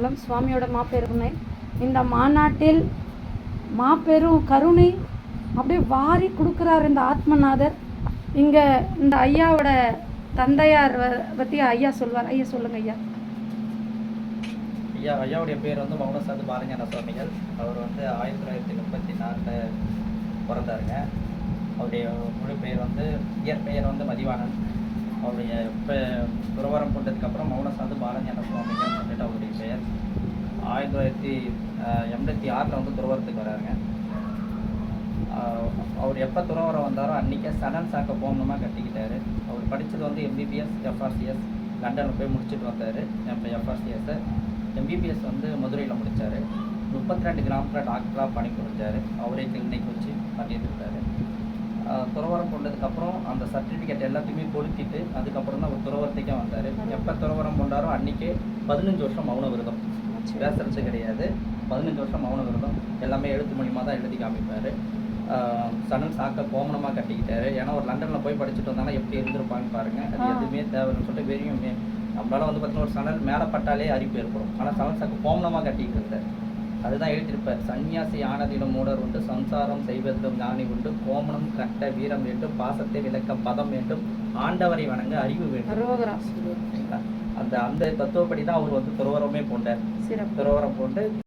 திருச்சிற்றம்பலம். சுவாமியோட மாபெருமை. இந்த மாநாட்டில் மாபெரும் கருணை அப்படியே வாரி கொடுக்குறார் இந்த ஆத்மநாதர். இங்கே இந்த ஐயாவோட தந்தையார் பற்றி ஐயா சொல்வார். ஐயா சொல்லுங்க ஐயா. ஐயாவுடைய பேர் வந்து மௌனசாது பாலஞான சுவாமிகள். அவர் வந்து 1934 பிறந்தாருங்க. அவருடைய முழு பெயர் வந்து இயற்பெயர் வந்து மதிவாணன். அவருடைய இப்போ துறவரம் கொண்டதுக்கப்புறம் மௌனசாது பாலஞான சுவாமிகள் சொல்லிட்டு அவருடைய பெயர். 1986 வந்து துறவரத்துக்கு வராருங்க. அவர் எப்போ துறவரம் வந்தாரோ அன்றைக்கே சடன் சாக்க போகணுமா கட்டிக்கிட்டாரு. அவர் படித்தது வந்து எம்பிபிஎஸ் எஃப்ஆர்சிஎஸ் லண்டனில் போய் முடிச்சுட்டு வந்தார். எஃப்ஆர்சிஎஸ்ஸை எம்பிபிஎஸ் வந்து மதுரையில் முடித்தார். 32 கிராமத்தில் டாக்டராக பணிபுரிஞ்சார். அவரே கிளினிக் வச்சு பண்ணிட்டு இருந்தார். துறவரம் கொண்டதுக்கப்புறம் அந்த சர்டிஃபிகேட் எல்லாத்தையுமே கொளுத்திட்டு அதுக்கப்புறம் தான் அவர் துறவரத்துக்கே வந்தார். எப்போ துறவரம் கொண்டாரோ அன்றைக்கே 15 வருஷம் மௌன விரதம். பேசுறது கிடையாது. 15 வருஷம் மௌன விரதம். எல்லாமே எழுத்து மூலியமாக தான் எழுதி காமிப்பார். சடன் சாக்க கோமணமாக கட்டிக்கிட்டாரு. ஏன்னா ஒரு லண்டனில் போய் படிச்சுட்டு வந்தாங்கன்னா எப்படி இருந்திருப்பான்னு பாருங்கள். அது எதுவுமே தேவைன்னு சொல்லிட்டு வெறியுமே நம்மளால வந்து பார்த்தீங்கன்னா ஒரு சணல் மேலே பட்டாலே அரிப்பு ஏற்படும். ஆனால் சணல் சாக்கு கோமணமாக கட்டிக்கிட்டு இருந்தார். அதுதான் எழுதியிருப்பார். சன்னியாசி ஆனதிலும் மூடர் உண்டு, சம்சாரம் செய்வதிலும் ஞானி உண்டு, கோமணம் கட்ட வீரம் வேண்டும், பாசத்தை விளக்க பதம் வேண்டும், ஆண்டவரை வணங்க அறிவு வேண்டும். அந்த தத்துவப்படி தான் அவர் வந்து துறவரமே கொண்டார். துறவரம் கொண்டு